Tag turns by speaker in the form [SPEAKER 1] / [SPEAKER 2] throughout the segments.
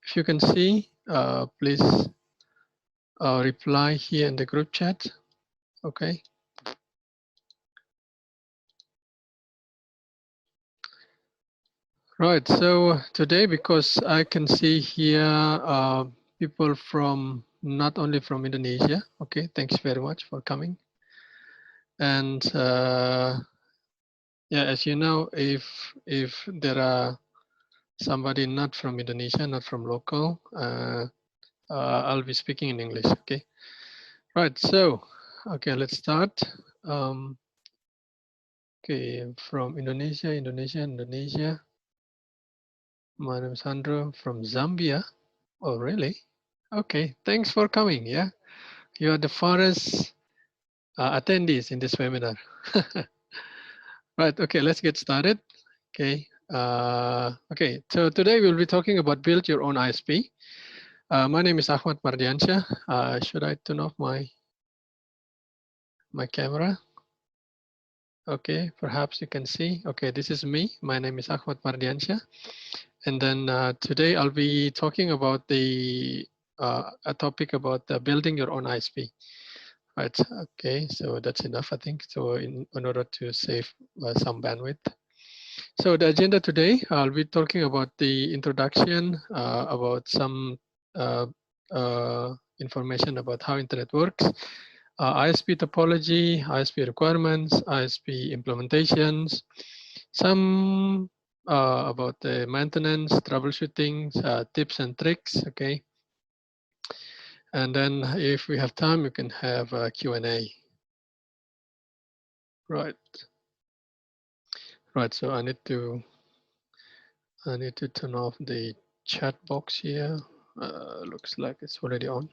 [SPEAKER 1] If you can see, please reply here in the group chat. Okay. Right. So today, because I can see here people from not only from Indonesia. Okay. Thanks very much for coming. And yeah, as you know, if there are somebody not from Indonesia, not from local, I'll be speaking in English. Okay. Right. So, okay, let's start. Okay, from Indonesia. My name is Sandro from Zambia. Oh, really? Okay, thanks for coming. Yeah, you are the first attendees in this webinar. Right. Okay, let's get started. Okay. Okay. So today we'll be talking about build your own ISP. My name is Achmad Mardiansyah. Should I turn off my camera? Okay, perhaps you can see. Okay, this is me. My name is Achmad Mardiansyah. And then today I'll be talking about a topic about building your own ISP. Right, okay, so that's enough, I think, so in order to save some bandwidth. So the agenda today, I'll be talking about the introduction, about some information about how internet works, ISP topology, ISP requirements, ISP implementations, some about the maintenance, troubleshooting, tips and tricks, okay. And then if we have time, we can have a Q&A. Right. Right, so I need to turn off the chat box here. Looks like it's already on.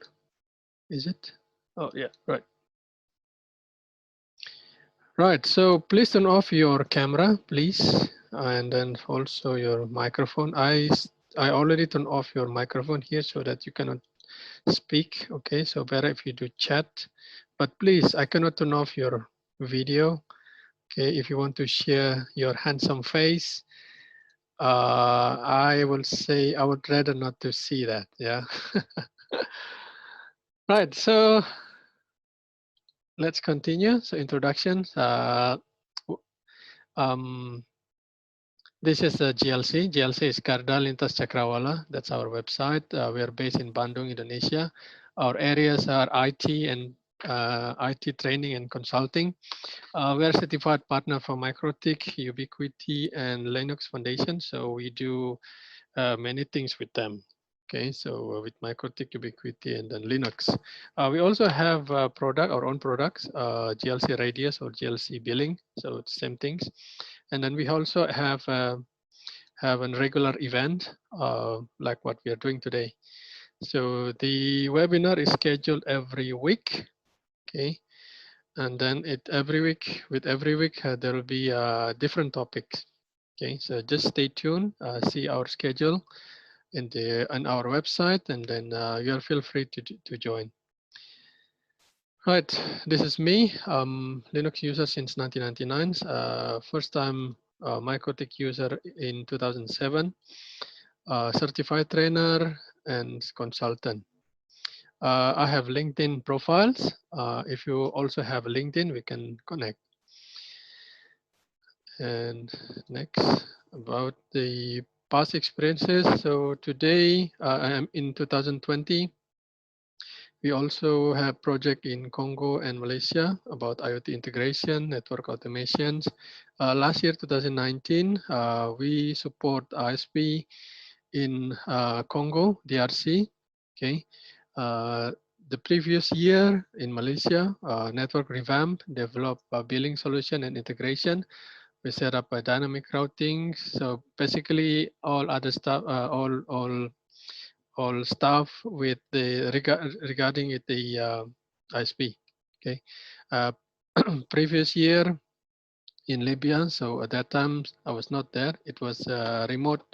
[SPEAKER 1] Is it? Oh yeah, right. Right, so please turn off your camera, please, and then also your microphone. I already turned off your microphone here so that you cannot speak. Okay, so better if you do chat, but please, I cannot turn off your video. Okay, if you want to share your handsome face, I will say I would rather not to see that. Yeah. Right. So let's continue. So introduction. This is the GLC. GLC is Garda Lintas Cakrawala. That's our website. We are based in Bandung, Indonesia. Our areas are IT and IT training and consulting. We are certified partner for MikroTik, Ubiquiti, and Linux Foundation. So we do many things with them. Okay, so with MikroTik, Ubiquiti, and then Linux. We also have our own products, GLC Radius or GLC Billing. So it's same things. And then we also have a regular event like what we are doing today. So the webinar is scheduled every week. Okay, and then every week there will be different topics. Okay, so just stay tuned, see our schedule on our website, and then you'll feel free to join. Right, this is me, Linux user since 1999. First time MikroTik user in 2007. Certified trainer and consultant. I have LinkedIn profiles. If you also have LinkedIn, we can connect. And next, about the past experiences. So today, I am in 2020. We also have project in Congo and Malaysia about IoT integration, network automations. Last year, 2019, we support ISP in Congo, DRC. Okay. The previous year in Malaysia, network revamp, develop a billing solution and integration. We set up a dynamic routing. So basically, all other stuff, all stuff with the regarding the ISP. Okay. Previous year in Libya. So at that time I was not there. It was a remote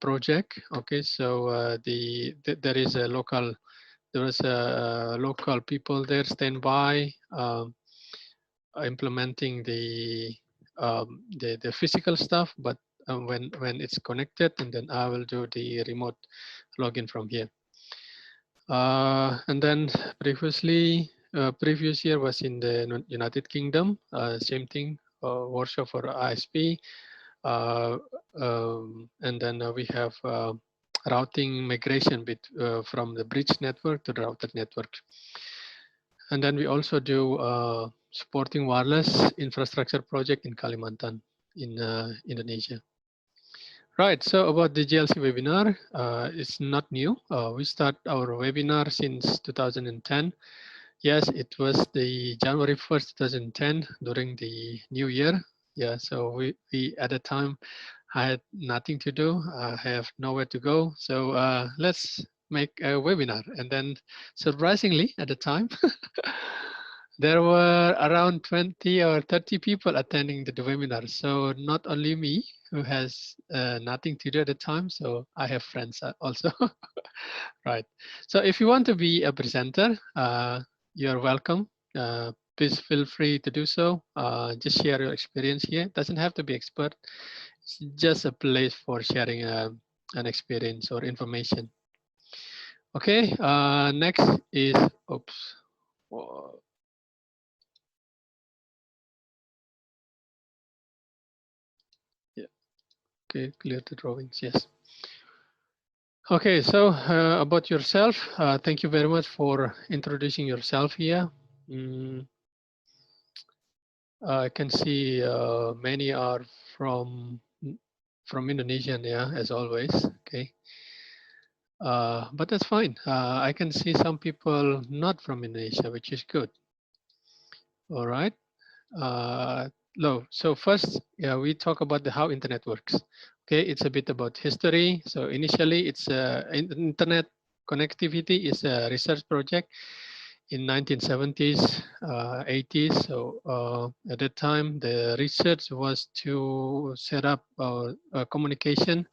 [SPEAKER 1] project. Okay. So there is a local. There was a local people there standby implementing the physical stuff, but when it's connected, and then I will do the remote login from here. And then previous year was in the United Kingdom. Same thing, workshop for ISP. And then we have routing migration from the bridge network to the routed network. And then we also do supporting wireless infrastructure project in Kalimantan in Indonesia. Right, so about the GLC webinar, it's not new. We start our webinar since 2010. Yes, it was the January 1st, 2010 during the new year. Yeah, so we at the time I had nothing to do. I have nowhere to go. So let's make a webinar. And then surprisingly at the time, there were around 20 or 30 people attending the webinar. So not only me who has nothing to do at the time. So I have friends also. Right. So if you want to be a presenter, you're welcome. Please feel free to do so. Just share your experience here. It doesn't have to be expert. It's just a place for sharing an experience or information. Okay, next is, oops. Yeah, okay, clear the drawings, yes. Okay, so about yourself, thank you very much for introducing yourself here. I can see many are from Indonesia, yeah, as always. Okay, but that's fine. I can see some people not from Indonesia, which is good. All right. So first, yeah, we talk about how internet works. Okay, it's a bit about history. So initially, it's internet connectivity is a research project in 1970s, 80s. So at that time, the research was to set up a communication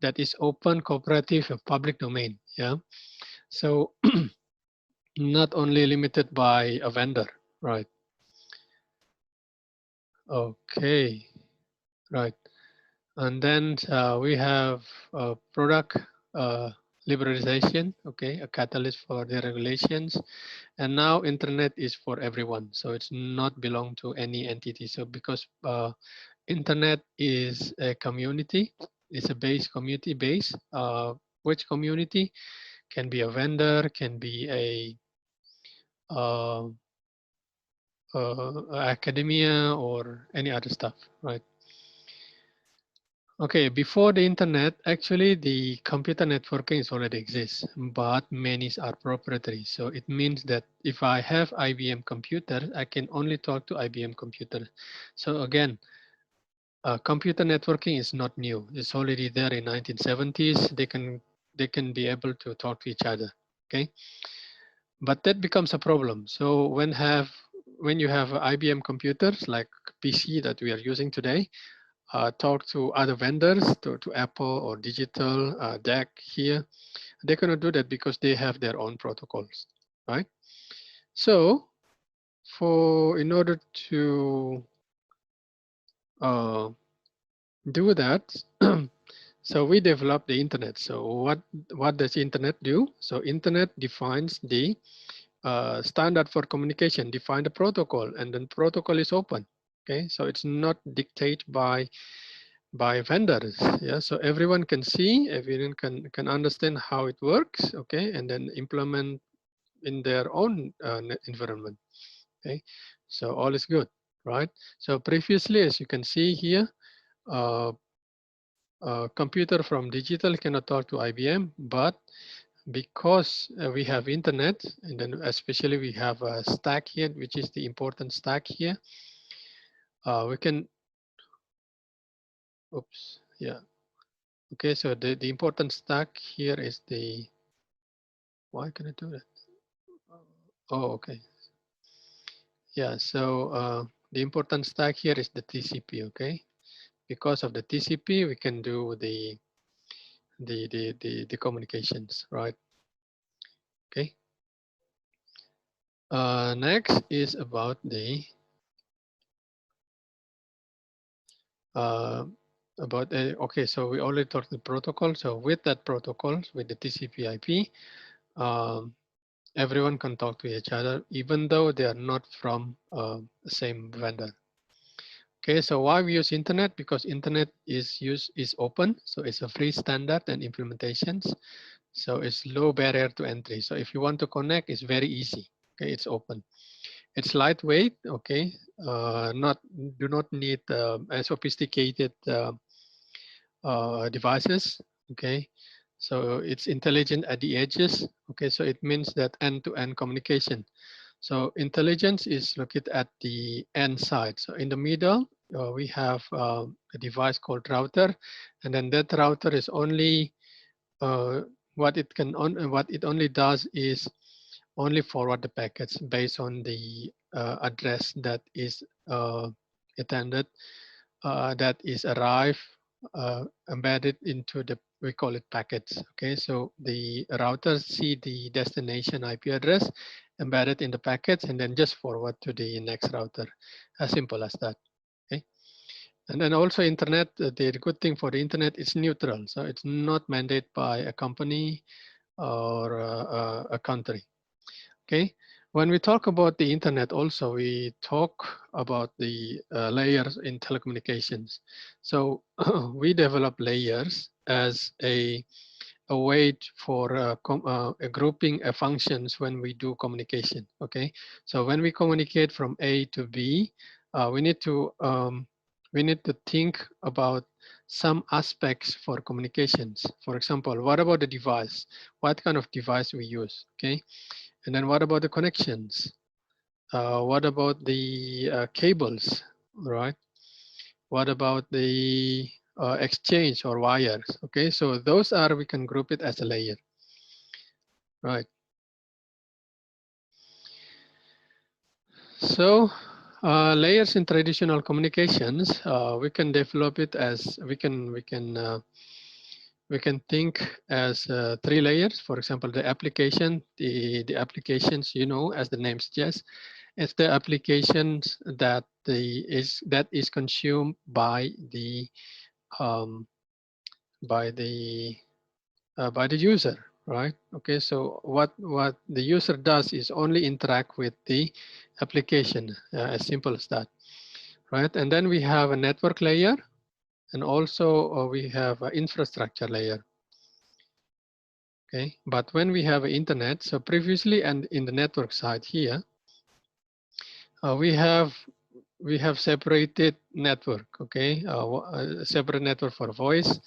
[SPEAKER 1] that is open, cooperative, and public domain. Yeah. So not only limited by a vendor, right? Okay, right. And then we have product liberalization, okay, a catalyst for the regulations. And now internet is for everyone. So it's not belong to any entity. So because internet is a community, it's a community base, which community can be a vendor, can be a academia or any other stuff, right? Okay, before the internet, actually the computer networking is already exists, but many are proprietary. So it means that if I have IBM computer, I can only talk to IBM computer. So again, computer networking is not new. It's already there in 1970s. They can be able to talk to each other. Okay, but that becomes a problem. So when you have IBM computers like PC that we are using today, talk to other vendors, to Apple or Digital, DEC here. They cannot do that because they have their own protocols, right? So in order to do that, so we developed the internet. So what does internet do? So internet defines the standard for communication, define the protocol, and then protocol is open. Okay, so it's not dictated by vendors. Yeah, so everyone can see, everyone can understand how it works. Okay, and then implement in their own environment. Okay, so all is good, right? So previously, as you can see here, computer from Digital cannot talk to IBM, but because we have internet, and then especially we have a stack here, which is the important stack here, we can, oops, yeah. Okay, so the important stack here is why can I do that? Oh, okay. Yeah, so the important stack here is the TCP, okay? Because of the TCP, we can do the communications, right? Okay. Next is about the okay, so we already talked the protocol. So with that protocol, with the TCP/IP, everyone can talk to each other, even though they are not from the same vendor. Okay, so why we use internet? Because internet is open, so it's a free standard and implementations. So it's low barrier to entry. So if you want to connect, it's very easy. Okay, it's open. It's lightweight. Okay, do not need a sophisticated devices. Okay, so it's intelligent at the edges. Okay, so it means that end-to-end communication. So intelligence is located at the end side. So in the middle, we have a device called router, and then that router is only what it only does is only forward the packets based on the address that is attended, that is arrived, embedded into the, we call it packets. Okay, so the routers see the destination IP address embedded in the packets and then just forward to the next router. As simple as that. Okay. And then also internet, the good thing for the internet is neutral. So it's not mandated by a company or a country. Okay. When we talk about the internet also, we talk about the layers in telecommunications. So we develop layers as a way for grouping functions when we do communication. Okay. So when we communicate from A to B, we need to think about some aspects for communications. For example, what about the device? What kind of device we use? Okay. And then what about the connections? What about the cables, right? What about the exchange or wires? Okay, so those are, we can group it as a layer, right? So layers in traditional communications, we can develop it as, we can think as 3 layers. For example, the application, the applications, you know, as the name suggests, it's the applications that is consumed by the by the user, right? Okay, so what the user does is only interact with the application, as simple as that, right? And then we have a network layer, and also we have an infrastructure layer. Okay, but when we have internet, so previously and in the network side here, we have separated network. Okay, separate network for voice,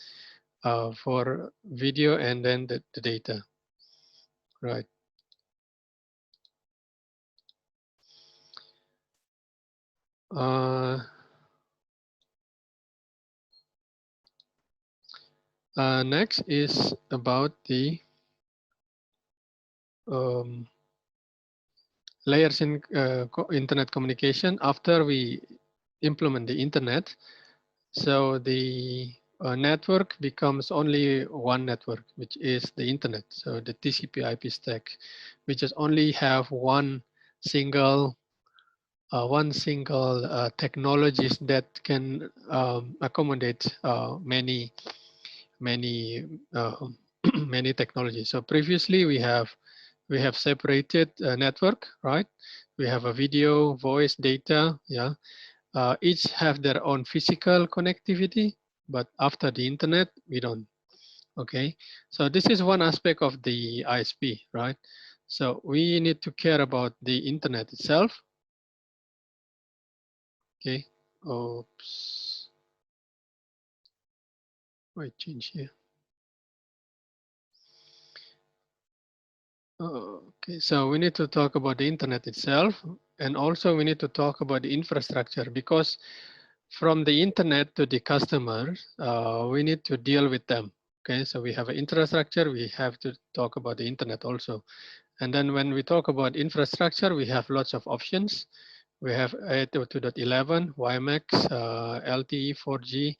[SPEAKER 1] for video, and then the data, right? Next is about the layers in internet communication. After we implement the internet, so the network becomes only one network, which is the internet. So the TCP/IP stack, which is only have one single technologies that can accommodate many many technologies. So previously we have separated network, right? We have a video, voice, data, yeah. Each have their own physical connectivity, but after the internet, we don't. Okay, so this is one aspect of the ISP, right? So we need to care about the internet itself. Okay, oops, I change here. Okay, so we need to talk about the internet itself, and also we need to talk about the infrastructure, because from the internet to the customer, we need to deal with them. Okay, so we have an infrastructure, we have to talk about the internet also. And then when we talk about infrastructure, we have lots of options. We have 802.11, WiMAX, LTE, 4G.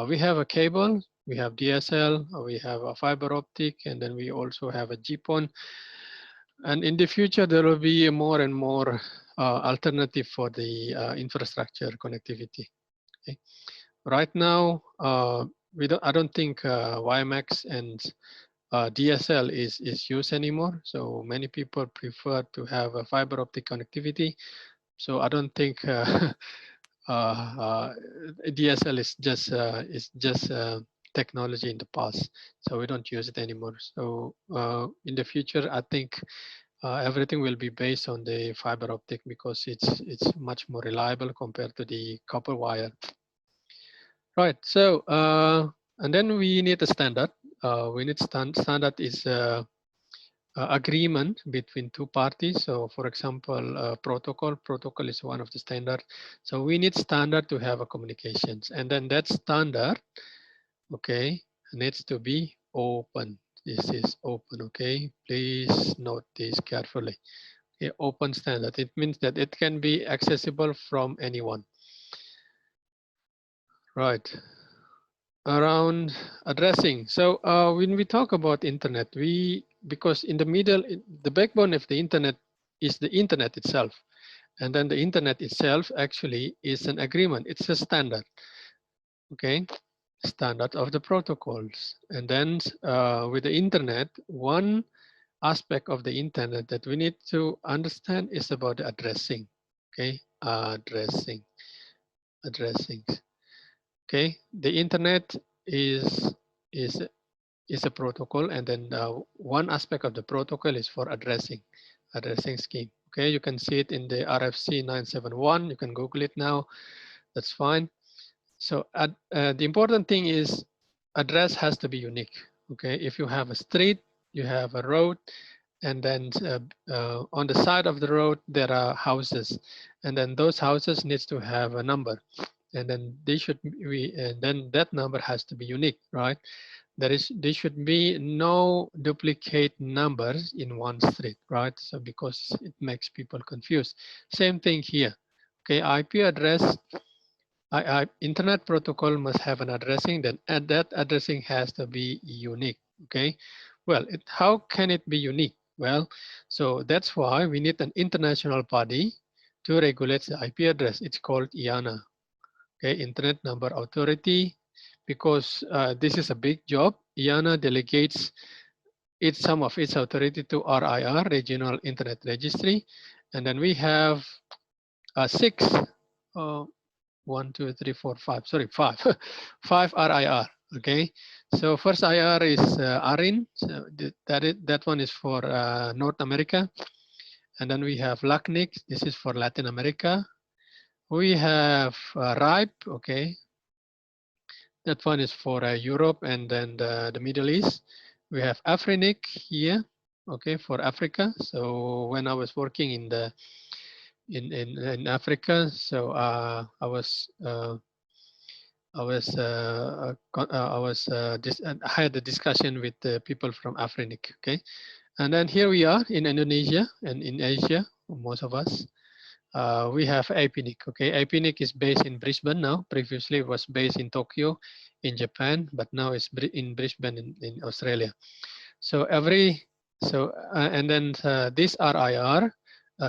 [SPEAKER 1] We have a cable, we have DSL, we have a fiber optic, and then we also have a GPON. And in the future, there will be more and more alternative for the infrastructure connectivity. Okay. right now, I don't think WiMAX and DSL is used anymore. So many people prefer to have a fiber optic connectivity. So I don't think DSL is just technology in the past. So we don't use it anymore. So in the future, I think everything will be based on the fiber optic because it's much more reliable compared to the copper wire. Right. So and then we need a standard. We need standard is agreement between two parties. So for example, protocol is one of the standard. So we need standard to have a communications, and then that standard, okay, needs to be open. This is open, okay? Please note this carefully. Okay, open standard. It means that it can be accessible from anyone. Right. Around addressing. So when we talk about internet, because in the middle, the backbone of the internet is the internet itself. And then the internet itself actually is an agreement. It's a standard, okay? Standard of the protocols. And then with the internet, one aspect of the internet that we need to understand is about the addressing, okay? Addressing. Okay, the internet is is is a protocol, and then one aspect of the protocol is for addressing scheme. Okay, you can see it in the RFC 971. You can Google it now. That's fine. So the important thing is address has to be unique. Okay, if you have a street, you have a road, and then on the side of the road there are houses, and then those houses needs to have a number, and then and then that number has to be unique, right? There should be no duplicate numbers in one street, right? So because it makes people confused. Same thing here. Okay, IP address, internet protocol must have an addressing, then that addressing has to be unique. Okay, well, how can it be unique? Well, so that's why we need an international body to regulate the IP address. It's called IANA. Okay, Internet Number Authority, because this is a big job. IANA delegates some of its authority to RIR, Regional Internet Registry, and then we have 6, 1, 2, 3, 4, 5. Sorry, 5, 5 RIR. Okay, so first IR is ARIN. So that one is for North America, and then we have LACNIC. This is for Latin America. We have RIPE. Okay, that one is for Europe and then the Middle East. We have Afrinic here, okay, for Africa. So when I was working in Africa, so I had a discussion with the people from Afrinic, okay, and then here we are in Indonesia and in Asia, most of us. We have APNIC. Okay, APNIC is based in Brisbane now. Previously, it was based in Tokyo, in Japan, but now it's in Brisbane in Australia. So and then this RIR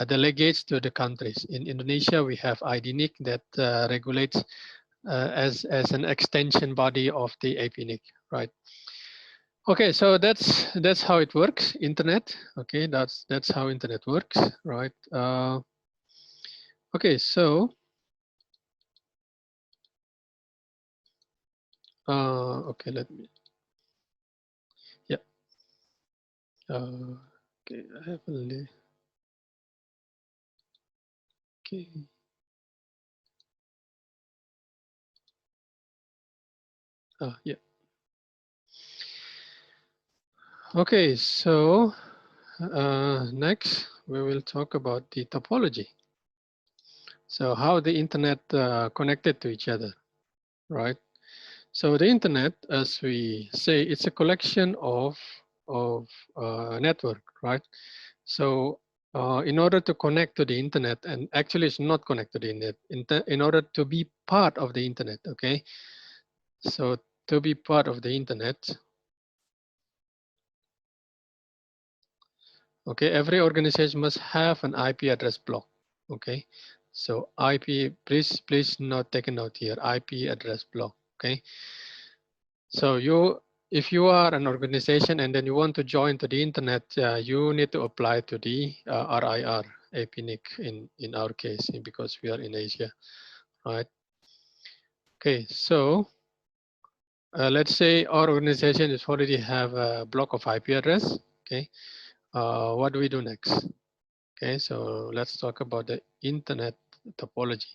[SPEAKER 1] delegates to the countries. In Indonesia, we have IDNIC that regulates as an extension body of the APNIC, right? Okay, so that's how it works. Internet. Okay, that's how internet works, right? Okay, so okay, let me, yeah. Okay, I have only, okay. Yeah. Okay, so next we will talk about the topology. So how the internet connected to each other, right? So the internet, as we say, it's a collection of network, right? So in order to connect to the internet, and actually it's not connected to the internet, in order to be part of the internet, okay? So to be part of the internet, okay, every organization must have an IP address block, okay? So IP, please note, take a note here, IP address block, okay? So if you are an organization and then you want to join to the internet, you need to apply to the RIR APNIC in our case, because we are in Asia, right? Okay, so let's say our organization is already have a block of IP address, okay? What do we do next? Okay, so let's talk about the internet topology.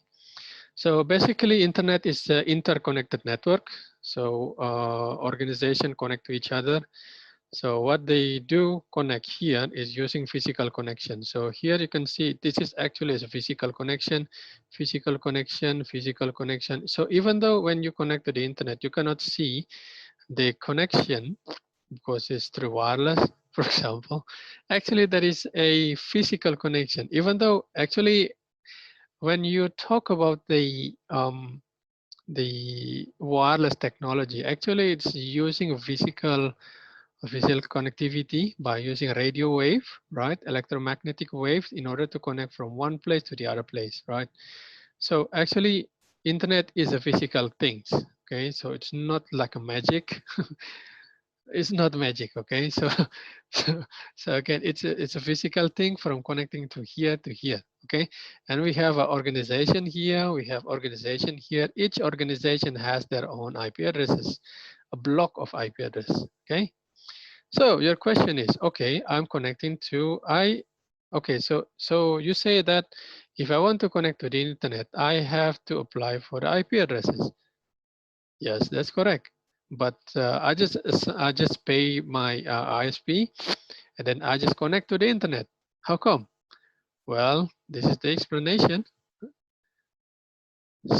[SPEAKER 1] So basically, internet is an interconnected network. So organization connect to each other. So what they do connect here is using physical connection. So here you can see this is actually a physical connection, physical connection, physical connection. So even though when you connect to the internet, you cannot see the connection because it's through wireless, for example. Actually, there is a physical connection, even though actually when you talk about the wireless technology, actually it's using physical connectivity by using radio wave, right? Electromagnetic waves in order to connect from one place to the other place, right? So actually, internet is a physical things. Okay, so it's not like a magic. It's not magic, okay? So, so again, it's a physical thing from connecting to here, okay? And we have an organization here, we have organization here. Each organization has their own IP addresses, a block of IP address, okay? So your question is, okay, I'm connecting to okay, so you say that if I want to connect to the internet, I have to apply for the IP addresses. Yes, that's correct. But I just pay my ISP and then I just connect to the internet. How come? Well, this is the explanation.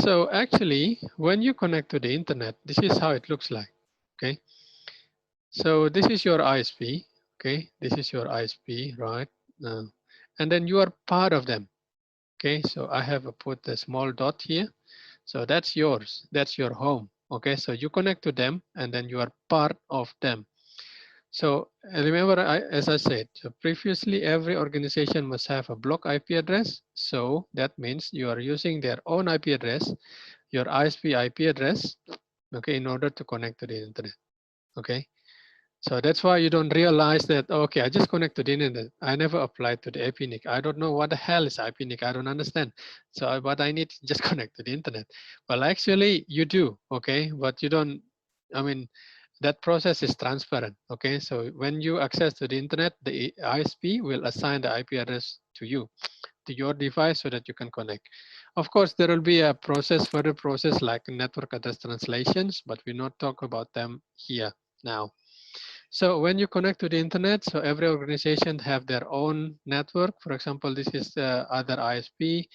[SPEAKER 1] So actually, when you connect to the internet, this is how it looks like. Okay. So this is your ISP. Okay. This is your ISP, right? And then you are part of them. Okay. So I have put a small dot here. So that's yours. That's your home. Okay. So you connect to them and then you are part of them. So remember, as I said, so previously every organization must have a block IP address. So that means you are using their own IP address, your ISP IP address, okay, in order to connect to the internet. Okay. So that's why you don't realize that, okay, I just connect to the internet. I never applied to the APNIC. I don't know what the hell is APNIC. I don't understand. So but I need to just connect to the internet. Well, actually you do, okay, but you don't, I mean, that process is transparent, okay? So when you access to the internet, the ISP will assign the IP address to you, to your device so that you can connect. Of course, there will be a process, further process like network address translations, but we not talk about them here now. So when you connect to the internet, so every organization have their own network. For example, this is the other ISP.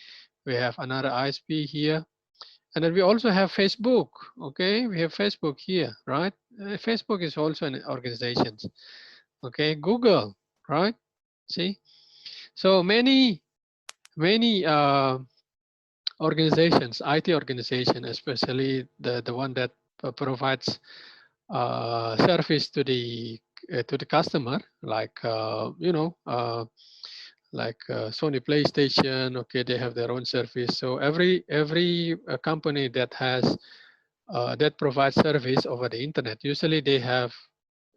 [SPEAKER 1] We have another ISP here. And then we also have Facebook, okay? We have Facebook here, right? Facebook is also an organization, okay? Google, right? See? So many organizations, IT organization, especially the one that provides service to the customer, like like Sony PlayStation. Okay, they have their own service. So every company that has that provides service over the internet, usually they have,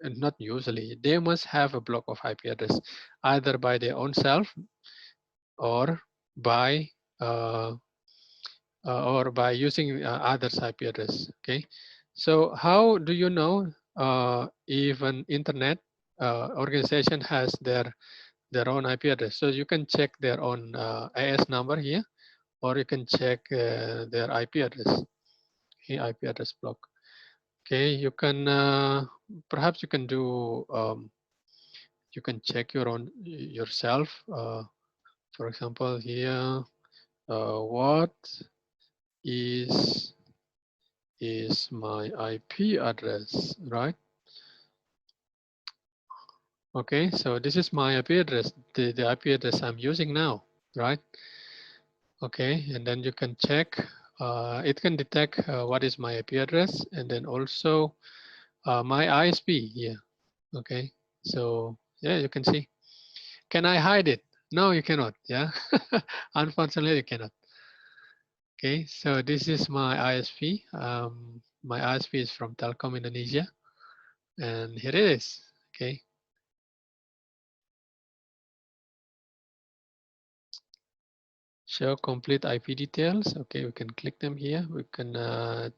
[SPEAKER 1] not usually, they must have a block of IP address, either by their own self or by uh, using others IP address. Okay, so how do you know if an internet organization has their own IP address? So you can check their own AS number here, or you can check their IP address, okay, IP address block. Okay, you can perhaps you can do you can check your own yourself. For example, here, what is my IP address, right? Okay, so this is my IP address, the IP address I'm using now, right? Okay, and then you can check, it can detect what is my IP address, and then also my ISP here. Okay, so yeah, you can see. Can I hide it? No, you cannot, yeah? Unfortunately, you cannot. Okay, so this is my ISP. My ISP is from Telkom Indonesia, and here it is. Okay. Show complete IP details. Okay, we can click them here. We can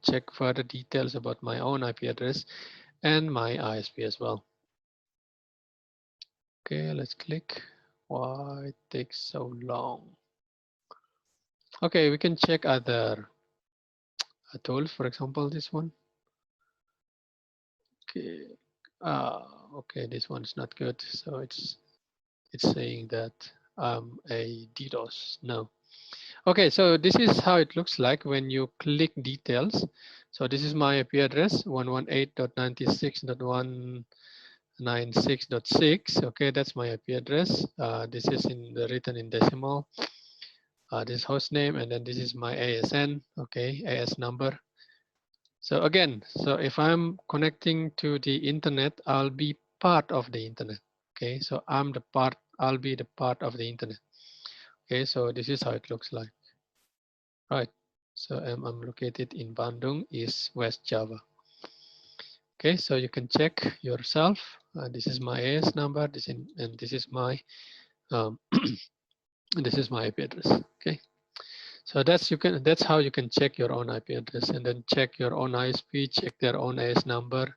[SPEAKER 1] check further details about my own IP address and my ISP as well. Okay, let's click. Why it takes so long? Okay, we can check other tools. For example, this one. Okay. Okay, this one's not good. So it's saying that I'm a DDoS. No. Okay, so this is how it looks like when you click details. So this is my IP address 118.96.196.6. Okay, that's my IP address. This is written in decimal. This host name, and then this is my ASN. Okay, AS number. So again, so if I'm connecting to the internet, I'll be part of the internet. Okay, so I'll be the part of the internet. Okay, so this is how it looks like. Right, so I'm located in Bandung, East West Java. Okay, so you can check yourself. This is my AS number, and this is my this is my IP address. Okay, so that's how you can check your own IP address, and then check your own ISP, check their own AS number,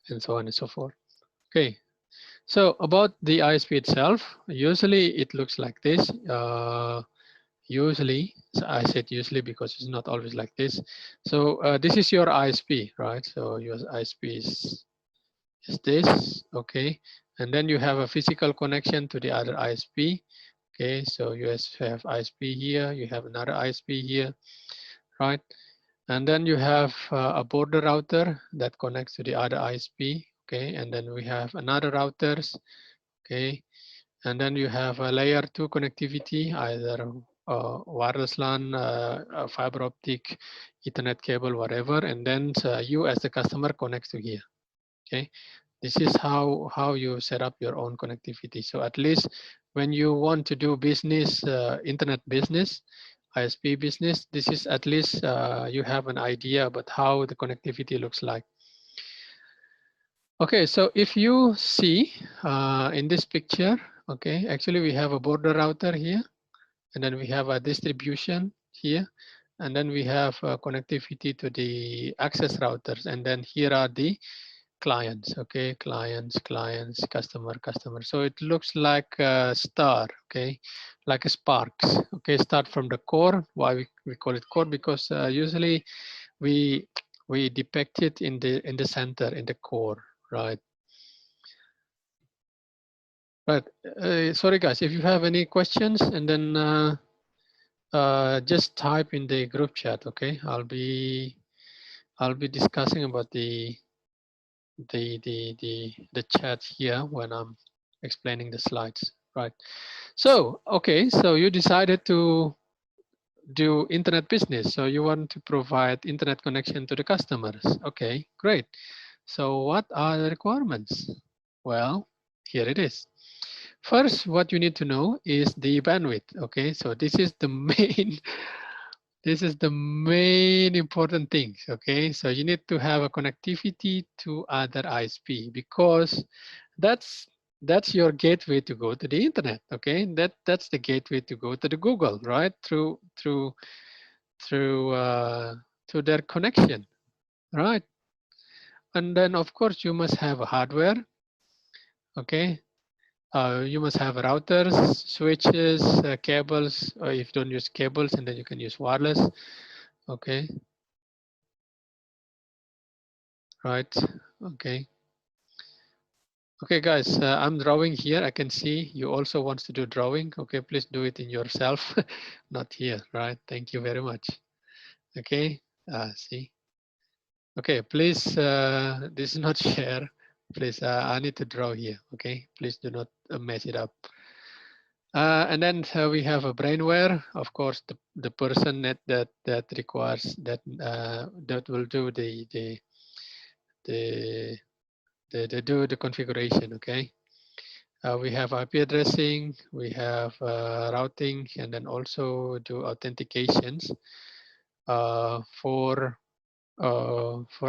[SPEAKER 1] and so on and so forth. Okay, so about the ISP itself, usually it looks like this. Usually, so I said usually because it's not always like this. So this is your ISP, right? So your ISP is this, okay? And then you have a physical connection to the other ISP, okay? So you have ISP here, you have another ISP here, right? And then you have a border router that connects to the other ISP, okay? And then we have another routers, okay? And then you have a layer 2 connectivity, either wireless LAN, fiber optic, Ethernet cable, whatever. And then you as the customer connects to here. Okay, this is how you set up your own connectivity. So at least when you want to do business, internet business, ISP business, this is at least you have an idea about how the connectivity looks like. Okay, so if you see in this picture, okay, actually we have a border router here, and then we have a distribution here, and then we have connectivity to the access routers, and then here are the clients. Okay, clients, customer. So it looks like a star, okay, like a sparks. Okay, start from the core. Why we call it core? Because usually we depict it in the center, in the core, right? But sorry guys, if you have any questions, and then just type in the group chat. Okay, I'll be discussing about the chat here when I'm explaining the slides, right? So okay, so you decided to do internet business, so you want to provide internet connection to the customers. Okay, great. So what are the requirements? Well, here it is. First, what you need to know is the bandwidth. Okay, so this is the main this is the main important thing. Okay, so you need to have a connectivity to other ISP, because that's your gateway to go to the internet. Okay, that's the gateway to go to the Google, right? Through to their connection, right? And then of course you must have a hardware. Okay, you must have routers, switches, cables, or if you don't use cables, and then you can use wireless. Okay, right, okay. Okay, guys, I'm drawing here. I can see you also want to do drawing. Okay, please do it in yourself, not here, right? Thank you very much. Okay, see. Okay, please, this is not share. Please, I need to draw here. Okay, please do not mess it up. And then we have a brainware. Of course, the person that requires that that will do the do the configuration. Okay. We have IP addressing, we have routing, and then also do authentications. for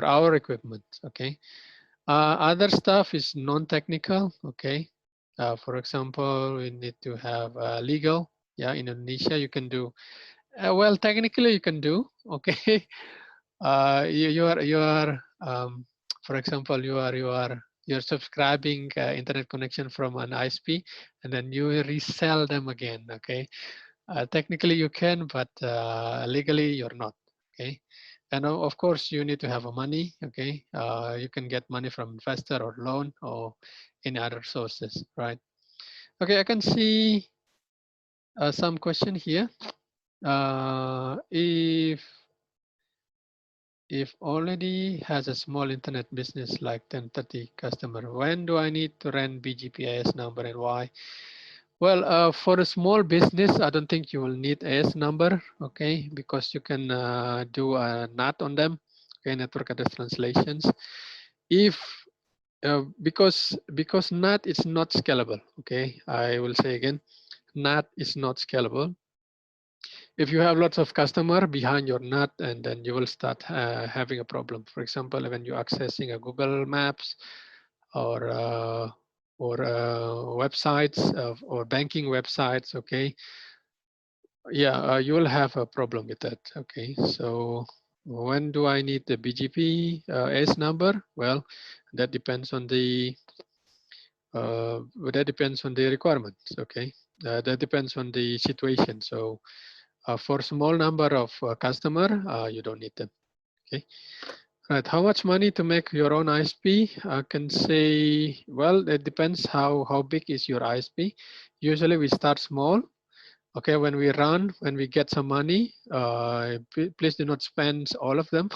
[SPEAKER 1] our equipment. Okay. Other stuff is non-technical. Okay. For example, we need to have legal. Yeah, in Indonesia, you can do. Well, technically, you can do. Okay. You are for example, you're subscribing internet connection from an ISP, and then you resell them again. Okay. Technically you can, but legally you're not. Okay. And of course you need to have a money. Okay. You can get money from investor or loan or any other sources, right? Okay, I can see some question here. If already has a small internet business like 10-30 customer, when do I need to rent BGP number and why? Well, for a small business, I don't think you will need AS number, okay, because you can do a NAT on them, okay, network address translations. If because NAT is not scalable, okay, I will say again, NAT is not scalable. If you have lots of customer behind your NAT, and then you will start having a problem. For example, when you're accessing a Google Maps or websites or banking websites, okay, yeah, you will have a problem with that. Okay, so when do I need the BGP S number? Well, that depends on the requirements. Okay, that depends on the situation. So for small number of customer, you don't need them. Okay. Right. How much money to make your own ISP? I can say, well, it depends how big is your ISP. Usually we start small. Okay, when we get some money, please do not spend all of them.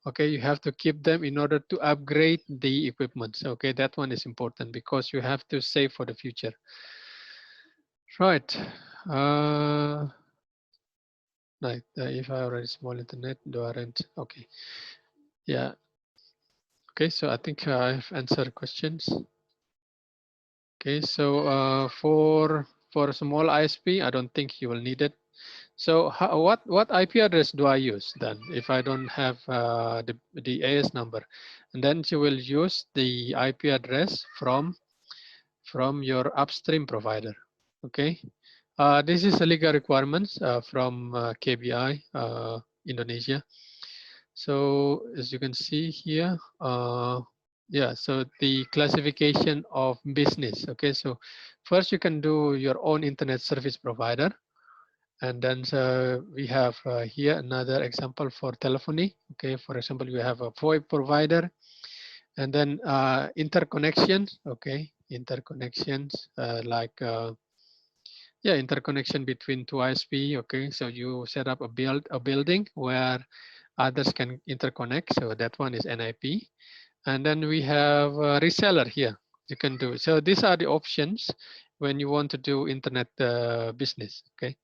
[SPEAKER 1] Okay, you have to keep them in order to upgrade the equipment. Okay, that one is important because you have to save for the future. Right. Right. If I already small internet, do I rent? Okay. Yeah. Okay, so I think I've answered questions. Okay, so for a small ISP, I don't think you will need it. So what IP address do I use then if I don't have the AS number? And then you will use the IP address from your upstream provider. Okay, this is a legal requirements from KBI Indonesia. So as you can see here, yeah, so the classification of business. Okay, so first you can do your own internet service provider. And then we have here another example for telephony. Okay, for example, you have a VoIP provider, and then interconnections. Okay, interconnections like yeah, interconnection between two ISP. Okay, so you set up a building where others can interconnect. So that one is NIP. And then we have a reseller here. You can do. So these are the options when you want to do internet business. Okay.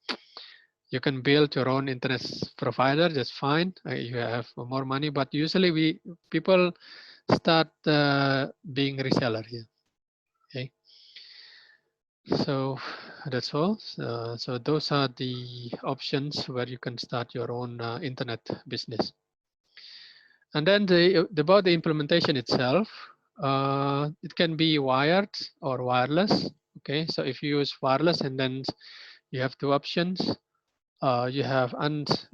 [SPEAKER 1] You can build your own internet provider, that's fine. You have more money, but usually people start being reseller here. Okay, so that's all. So those are the options where you can start your own internet business. And then about the implementation itself, it can be wired or wireless. Okay, so if you use wireless, and then you have two options. You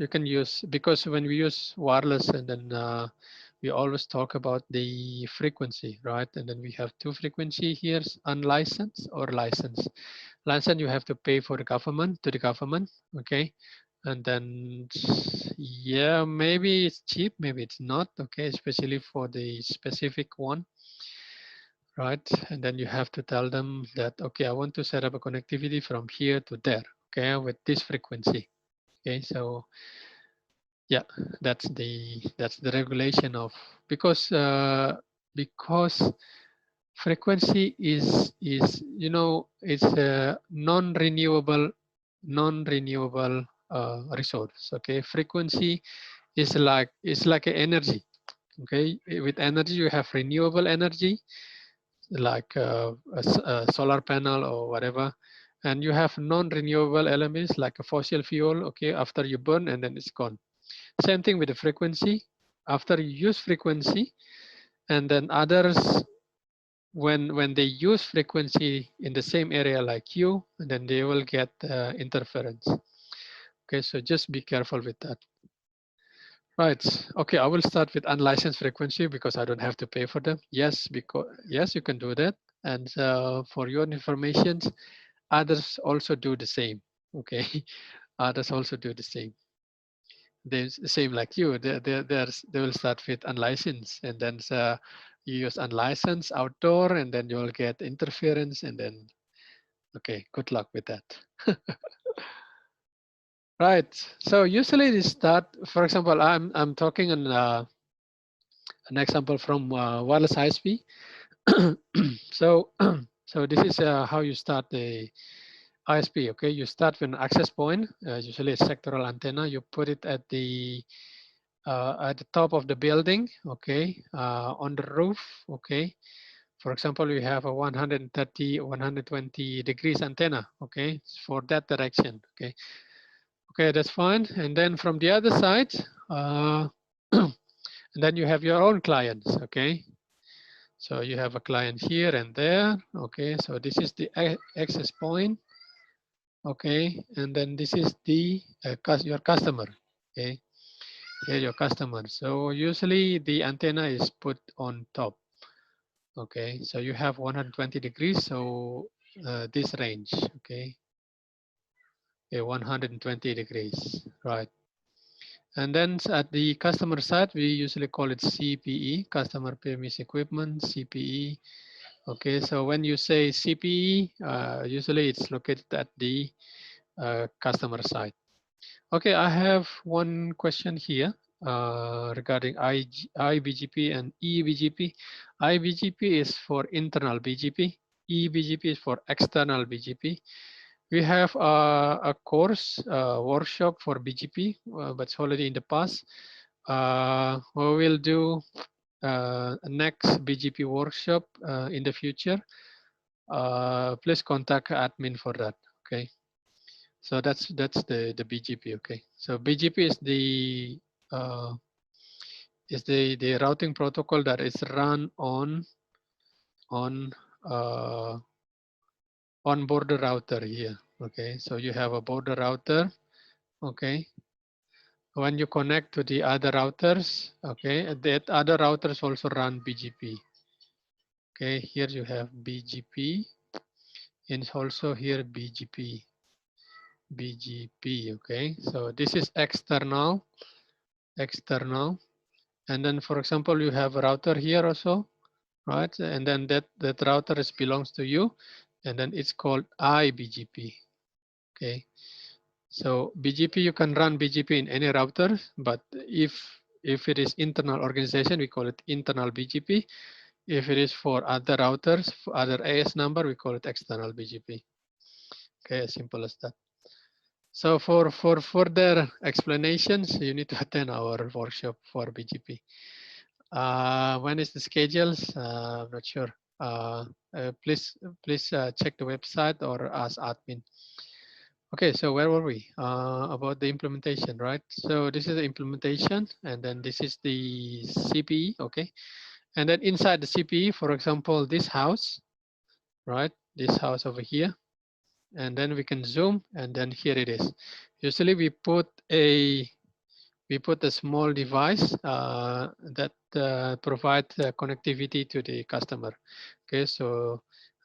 [SPEAKER 1] can use, because when we use wireless, and then we always talk about the frequency, right? And then we have two frequency here, unlicensed or licensed. Licensed, you have to pay for the government, okay? And then, yeah, maybe it's cheap, maybe it's not, okay? Especially for the specific one, right? And then you have to tell them that, okay, I want to set up a connectivity from here to there, okay, with this frequency. Okay, so yeah, that's the regulation of, because frequency is it's a non-renewable resource. Okay, frequency is like an energy. Okay, with energy you have renewable energy like a solar panel or whatever, and you have non-renewable elements like a fossil fuel. Okay, after you burn and then it's gone. Same thing with the frequency. After you use frequency, and then others, when they use frequency in the same area like you, then they will get interference. Okay, so just be careful with that. Right. Okay, I will start with unlicensed frequency because I don't have to pay for them. Yes, because yes, you can do that. And for your information, others also do the same. Okay, others also do the same. They same like you. They will start with unlicensed, and then you use unlicensed outdoor, and then you will get interference, and then okay, good luck with that. Right. So usually they start. For example, I'm talking on an example from wireless ISP. So so this is how you start the ISP. Okay, you start with an access point, usually a sectoral antenna. You put it at the top of the building. Okay, on the roof. Okay. For example, we have a 130, 120 degrees antenna. Okay, for that direction. Okay. Okay, that's fine. And then from the other side, and then you have your own clients. Okay. So you have a client here and there. Okay, so this is the access point. Okay, and then this is the your customer. Okay, here your customer. So usually the antenna is put on top. Okay, so you have 120 degrees. So this range. Okay, 120 degrees. Right. And then at the customer side, we usually call it CPE, customer premise equipment, CPE. Okay, so when you say CPE, usually it's located at the customer side. Okay, I have one question here regarding iBGP and eBGP. iBGP is for internal BGP. eBGP is for external BGP. We have a course, workshop for BGP, but it's already in the past. We will do next BGP workshop in the future. Please contact admin for that. Okay. So that's the BGP. Okay. So BGP is the routing protocol that is run on uh, on border router here. Okay. So you have a border router. Okay. When you connect to the other routers, okay, that other routers also run BGP. Okay, here you have BGP, and also here BGP. Okay, so this is external, and then for example, you have a router here also, right? And then that router belongs to you, and then it's called iBGP. Okay, so BGP, you can run BGP in any router, but if it is internal organization, we call it internal BGP. If it is for other routers, for other AS number, we call it external BGP. Okay, as simple as that. So for further explanations, you need to attend our workshop for BGP. When is the schedules? I'm not sure. Please check the website or ask admin. Okay, so where were we? About the implementation, right? So this is the implementation, and then this is the CPE, okay? And then inside the CPE, for example, this house, right? This house over here. And then we can zoom, and then here it is. Usually we put a small device that provides connectivity to the customer. Okay, so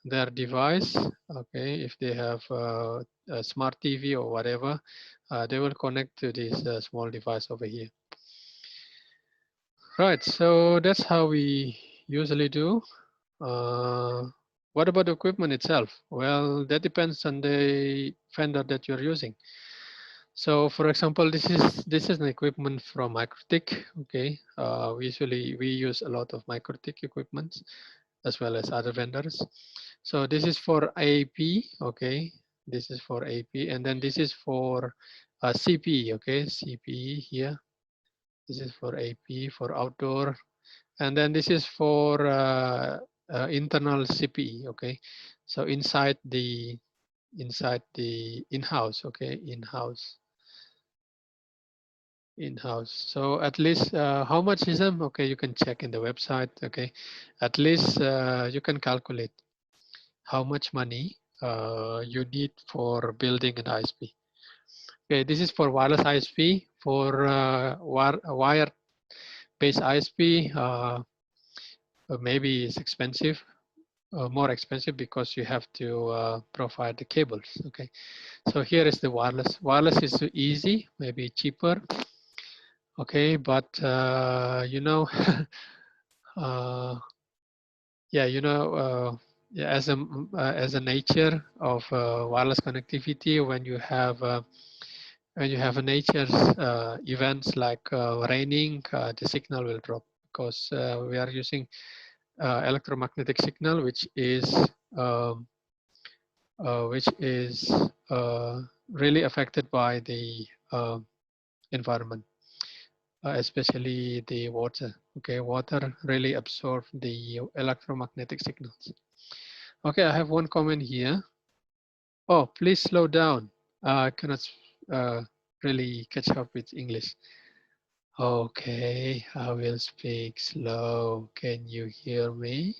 [SPEAKER 1] their device, okay, if they have a smart TV or whatever, they will connect to this small device over here. Right, so that's how we usually do. What about the equipment itself? Well, that depends on the vendor that you're using. So, for example, this is an equipment from MikroTik. Okay, we use a lot of MikroTik equipment as well as other vendors. So this is for AP. Okay, this is for AP, and then this is for CPE. Okay, CPE here. This is for AP for outdoor. And then this is for internal CPE. Okay, so inside the in-house. Okay, in-house. in-house. So at least how much is them? Okay, you can check in the website. Okay, at least you can calculate how much money you need for building an ISP. Okay, this is for wireless ISP. For wire-based ISP, maybe it's expensive, more expensive because you have to provide the cables. Okay, so here is the wireless. Wireless is easy, maybe cheaper. Okay, but you know, yeah, you know, yeah, as a nature of wireless connectivity, when you have a nature's events like raining, the signal will drop because we are using electromagnetic signal, um, which is really affected by the environment, especially the water. Okay, water really absorbs the electromagnetic signals. Okay, I have one comment here. Oh, please slow down. I cannot really catch up with English. Okay, I will speak slow. Can you hear me?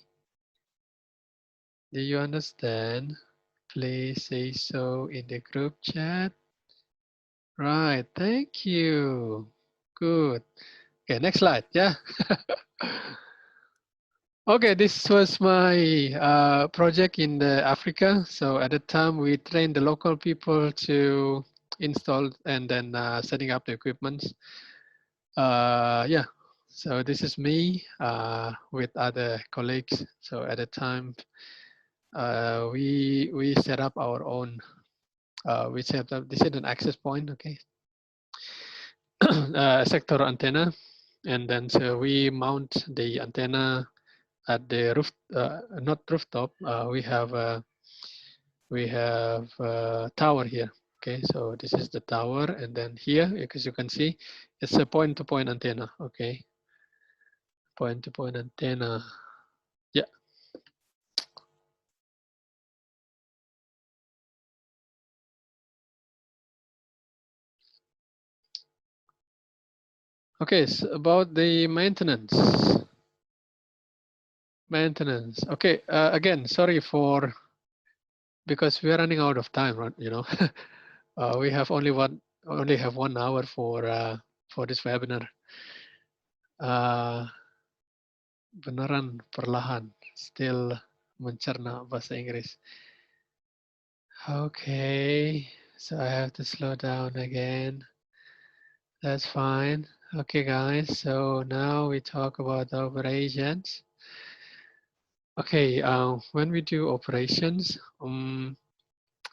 [SPEAKER 1] Do you understand? Please say so in the group chat. Right, thank you. Good. Okay, next slide. Yeah. Okay, this was my project in Africa. So at the time, we trained the local people to install and then setting up the equipment. Yeah, so this is me with other colleagues. So at the time, we set up our own. We set up. This is an access point. Okay, sector antenna, and then so we mount the antenna at the roof, not rooftop. We have a tower here. Okay, so this is the tower, and then here, as you can see, it's a point-to-point antenna. Okay, point-to-point antenna. Yeah. Okay, so about the maintenance. Maintenance. Okay, again, sorry for because we are running out of time, right? You know, we have only have 1 hour for this webinar. Beneran perlahan, still mencerna bahasa Inggris. Okay, so I have to slow down again. That's fine. Okay, guys, so now we talk about operations. Okay, when we do operations,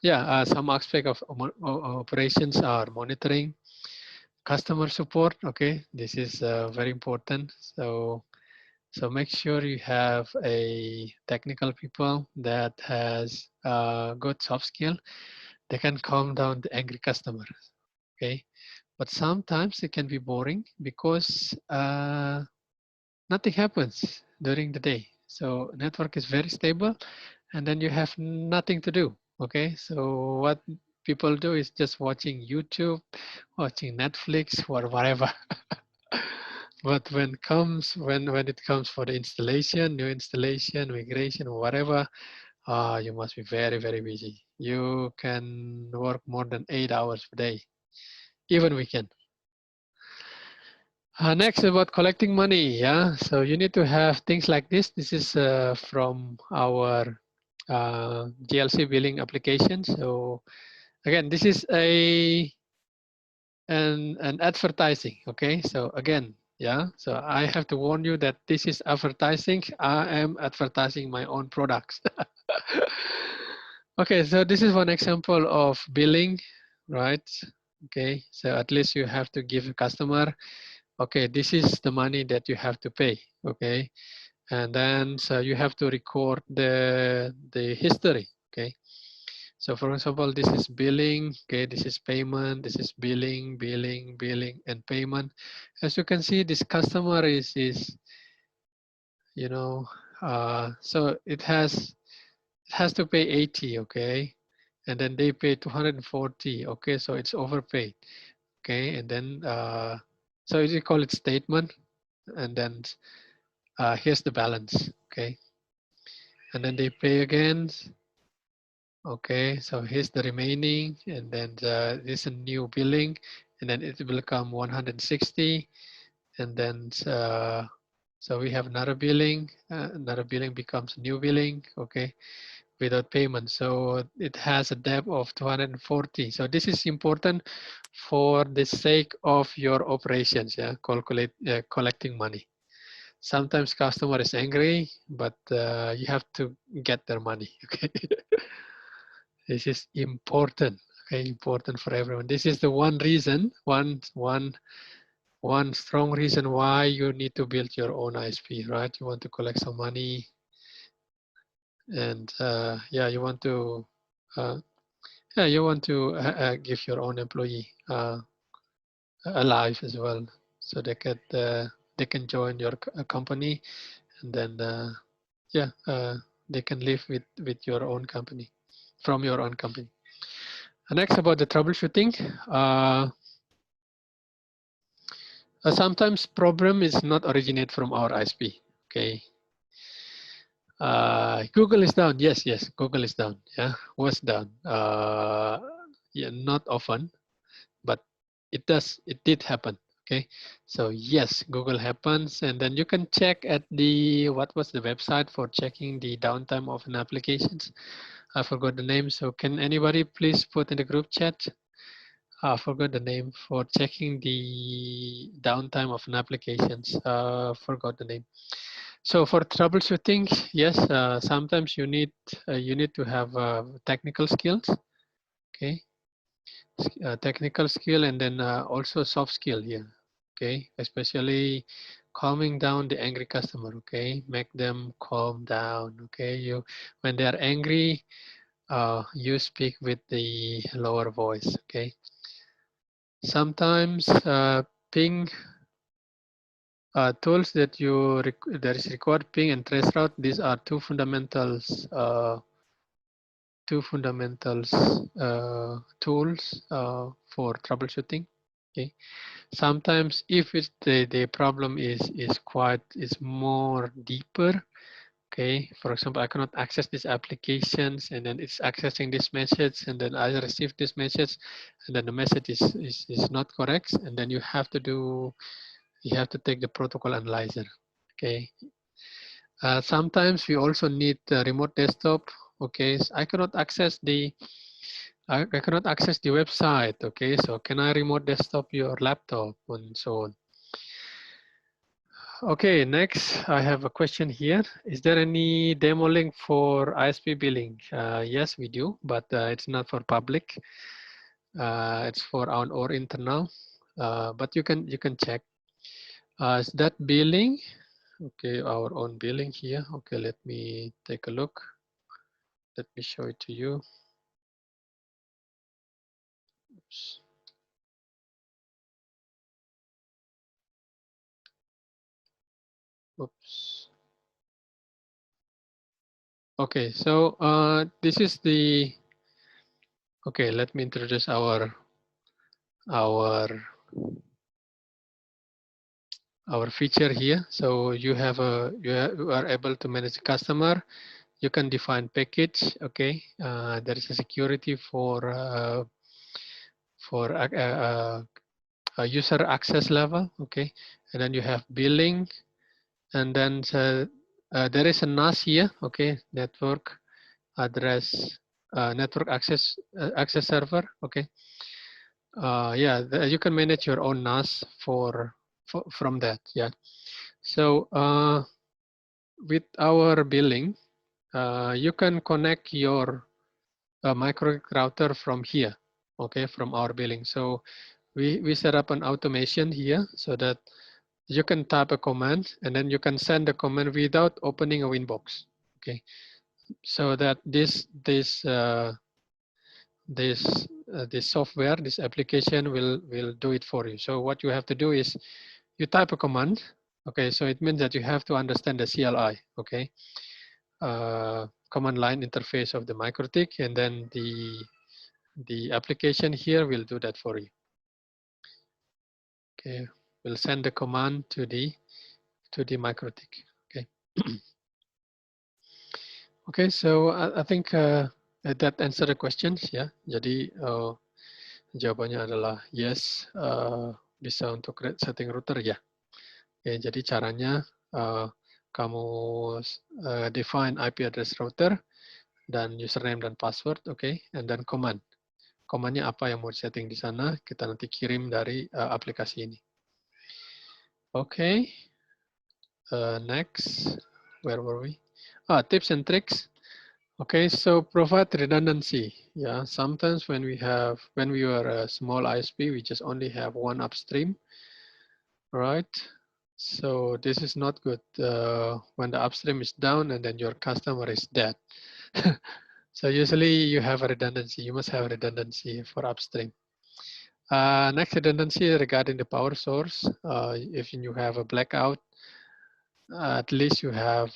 [SPEAKER 1] yeah, some aspect of operations are monitoring, customer support. Okay, this is very important. So make sure you have a technical people that has good soft skill. They can calm down the angry customers. Okay, but sometimes it can be boring because nothing happens during the day. So network is very stable, and then you have nothing to do. Okay, so what people do is just watching YouTube, watching Netflix, or whatever. But when it comes for the installation, new installation, migration, or whatever, you must be very, very busy. You can work more than 8 hours per day, even weekend. Next, about collecting money. Yeah, so you need to have things like this. This is from our GLC billing application. So again, this is an advertising. Okay, so again, yeah, so I have to warn you that this is advertising. I am advertising my own products. Okay, so this is one example of billing, right? Okay, so at least you have to give a customer, okay, this is the money that you have to pay. Okay, and then so you have to record the history. Okay, so for example, this is billing. Okay, this is payment. This is billing, billing, billing, and payment. As you can see, this customer is you know, so it has to pay 80. Okay, and then they pay 240. Okay, so it's overpaid. Okay, and then So you call it statement, and then here's the balance, okay? And then they pay again. Okay, so here's the remaining, and then this is a new billing, and then it will come 160, and then so we have another billing becomes new billing, okay, without payment. So it has a debt of 240. So this is important for the sake of your operations, yeah, collecting money. Sometimes customer is angry, but you have to get their money, okay? This is important, okay, important for everyone. This is the one reason, one strong reason why you need to build your own ISP, right? You want to collect some money, and yeah, you want to give your own employee a life as well, so they can join your company, and then yeah, they can live with your own company, from your own company. Next, about the troubleshooting. Sometimes problem is not originate from our ISP. Okay. Google is down. Yes, Google is down. Yeah, was down. Yeah, not often, but it did happen. Okay. So yes, Google happens, and then you can check at what was the website for checking the downtime of an applications. I forgot the name. So can anybody please put in the group chat? I forgot the name for checking the downtime of an applications. Forgot the name. So for troubleshooting, yes, sometimes you need to have technical skills. Okay, technical skill, and then also soft skill here. Okay, especially calming down the angry customer. Okay, make them calm down. Okay, when they are angry, you speak with the lower voice. Okay. Sometimes ping tools that that is required, ping and traceroute. These are two fundamentals tools for troubleshooting. Okay. Sometimes if the problem is more deeper. Okay, for example, I cannot access these applications, and then it's accessing this message, and then I receive this message, and then the message is not correct, and then you have to take the protocol analyzer. Okay. Sometimes we also need a remote desktop. Okay, so I cannot access the website. Okay, so can I remote desktop your laptop and so on? Okay, next I have a question here. Is there any demo link for ISP billing? Yes, we do, but it's not for public. It's for our internal, but you can check. Is that billing? Okay, our own billing here. Okay, let me take a look. Let me show it to you. Oops. Oops. Okay, so this is the. Okay, let me introduce our feature here. So you are able to manage customer. You can define package. Okay, there is a security for user access level. Okay, and then you have billing, and then there is a NAS here. Okay, network address, network access server. Okay, yeah, you can manage your own NAS from that. Yeah, so with our billing, you can connect your micro router from here. Okay, from our billing. So we set up an automation here so that you can type a command, and then you can send the command without opening a Winbox. Okay, so that this software, this application will do it for you. So what you have to do is you type a command. Okay, so it means that you have to understand the CLI. Okay, command line interface of the MikroTik, and then the application here will do that for you. Okay. will send the command to the MikroTik. Okay. Okay, so I think that answer the questions ya. Jadi jawabannya adalah yes, bisa untuk setting router ya. Oke, jadi caranya kamu define IP address router dan username dan password, oke, and then command. Commandnya apa yang mau setting di sana, kita nanti kirim dari aplikasi ini. Oke, next, where were we? Tips and tricks. Okay, so provide redundancy. Yeah, sometimes when we are a small ISP, we just only have one upstream, right? So this is not good when the upstream is down and then your customer is dead. So usually you have a redundancy. You must have redundancy for upstream. Next redundancy regarding the power source. If you have a blackout, at least you have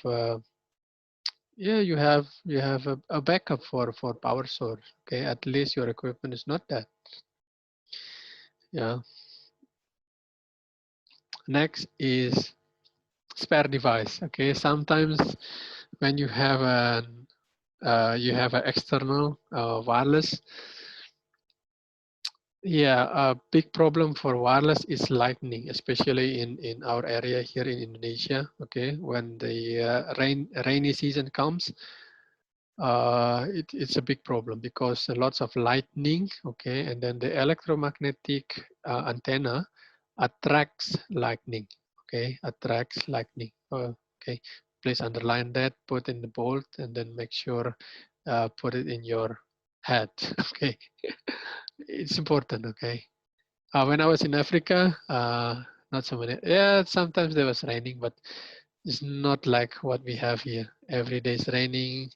[SPEAKER 1] yeah, you have a backup for power source. Okay, at least your equipment is not dead. Yeah. Next is spare device. Okay, sometimes when you have an external wireless, yeah, a big problem for wireless is lightning, especially in our area here in Indonesia. Okay, when the rainy season comes, it's a big problem because lots of lightning, okay, and then the electromagnetic antenna attracts lightning, okay, attracts lightning. Okay, please underline that, put in the bold, and then make sure put it in your head, okay. It's important, okay. When I was in Africa, not so many, yeah, sometimes there was raining, but it's not like what we have here. Every day is raining,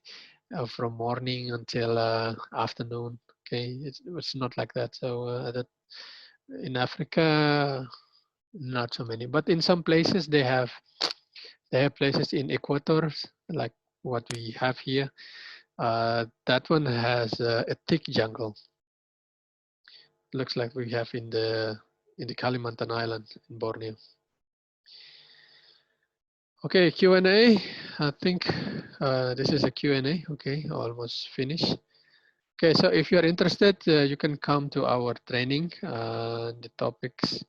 [SPEAKER 1] from morning until afternoon. Okay, it's not like that. So that in Africa, not so many, but in some places they have places in equators like what we have here. That one has a thick jungle. Looks like we have in the Kalimantan Island in Borneo. Okay, Q&A. I think this is a Q&A. Okay, almost finished. Okay, so if you're interested, you can come to our training. The topics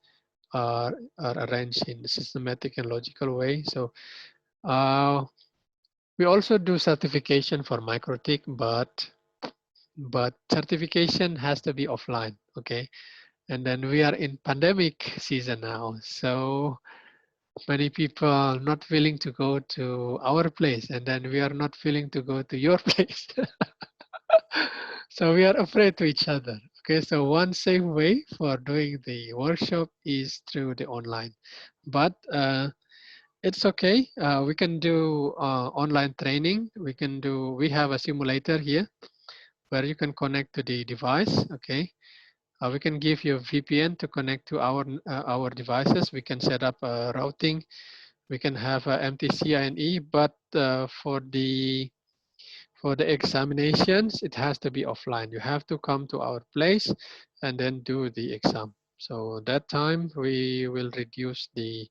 [SPEAKER 1] are arranged in a systematic and logical way. So we also do certification for MikroTik, but certification has to be offline, okay? And then we are in pandemic season now, so many people not willing to go to our place, and then we are not willing to go to your place. So we are afraid to each other. Okay, so one safe way for doing the workshop is through the online, but it's okay. We can do online training. We have a simulator here where you can connect to the device. Okay, we can give you a VPN to connect to our devices. We can set up routing. We can have empty CINE, but for the examinations, it has to be offline. You have to come to our place and then do the exam. So that time we will reduce the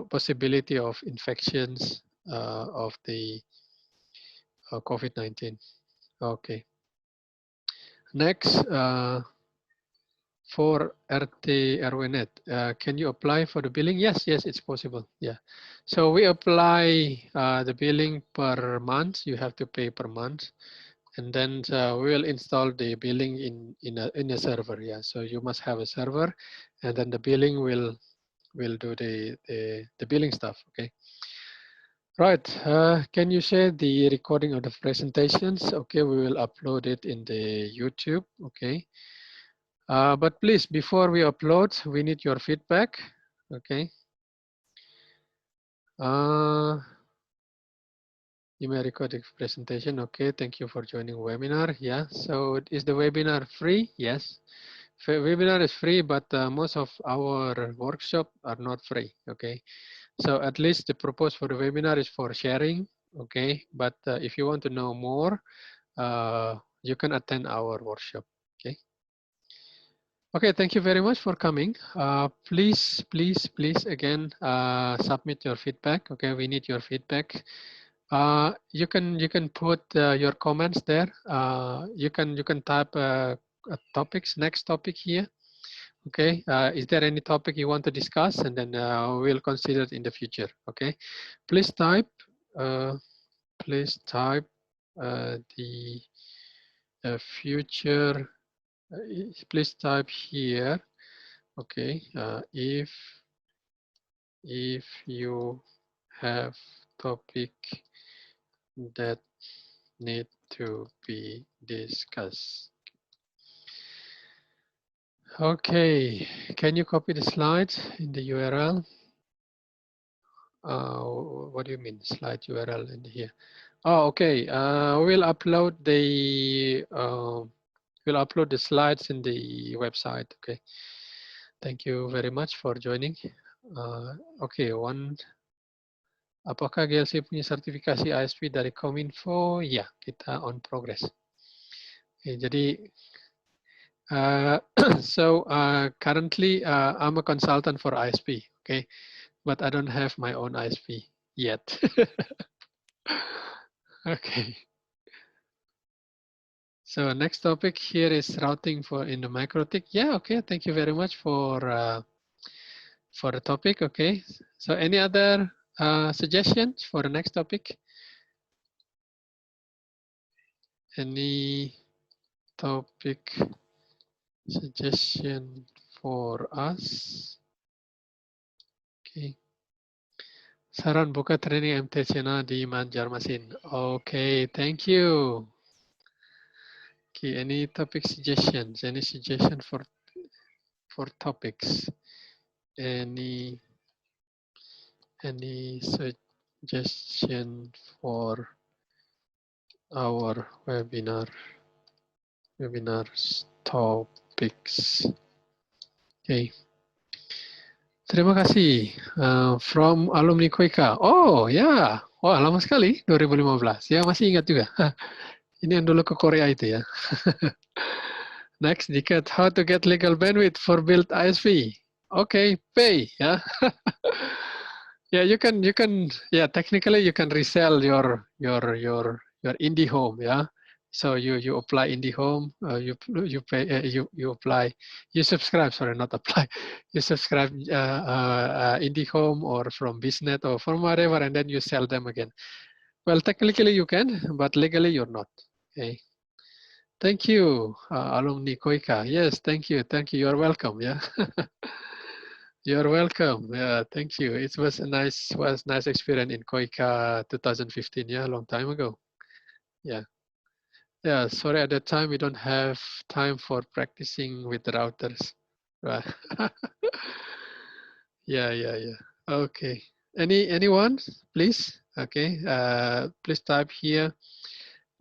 [SPEAKER 1] possibility of infections of the COVID-19. Okay. Next, for RT-RWNet, can you apply for the billing? Yes, it's possible. Yeah. So we apply the billing per month. You have to pay per month, and then we will install the billing in a server. Yeah. So you must have a server, and then the billing will do the billing stuff. Okay. Right. Can you share the recording of the presentations? Okay, we will upload it in the YouTube. Okay. But please, before we upload, we need your feedback. Okay. You may record the presentation. Okay, thank you for joining webinar. Yeah, so is the webinar free? Yes, webinar is free, but most of our workshop are not free. Okay, so at least the purpose for the webinar is for sharing. Okay, but if you want to know more, you can attend our workshop. Okay. Okay, thank you very much for coming. Please again submit your feedback. Okay, we need your feedback. You can put your comments there. You can type topics, next topic here. Okay, is there any topic you want to discuss, and then we'll consider it in the future. Okay, please type. Please type the future. Please type here. Okay, if you have topic that need to be discussed. Okay, can you copy the slides in the URL? What do you mean slide URL in here? Oh, okay. We'll upload the slides in the website. Okay. Thank you very much for joining. Okay, apakah GLC punya sertifikasi ISP dari Kominfo? Ya, kita on progress. Okay, jadi so currently I'm a consultant for ISP. Okay, but I don't have my own ISP yet. Okay. So next topic here is routing in the MikroTik. Yeah, okay. Thank you very much for the topic. Okay. So any other suggestions for the next topic? Any topic suggestion for us? Okay. Saran buka training MTCNA di Banjarmasin. Okay, thank you. Okay, any topic suggestions? Any suggestion for topics? Any suggestion for our webinars topics? Okay. Terima kasih from alumni Koika. Oh ya, yeah. Wah lama sekali 2015. Ya masih ingat juga. Ini yang dulu ke Korea itu ya. Next, Dikat, how to get legal bandwidth for build ISP? Okay, pay. Yeah. Yeah, you can. Yeah, technically you can resell your IndiHome. Yeah. So you apply IndiHome. You pay. You apply. You subscribe. Sorry, not apply. You subscribe IndiHome or from BizNet or from whatever, and then you sell them again. Well, technically you can, but legally you're not. Okay. Thank you, alumni Koika. Yes, thank you. You're welcome. Yeah. You're welcome. Yeah, thank you. It was a nice experience in Koika 2015. Yeah, a long time ago. Yeah. Yeah. Sorry, at that time we don't have time for practicing with the routers. Right. Yeah. Okay. Anyone, please? Okay. Please type here.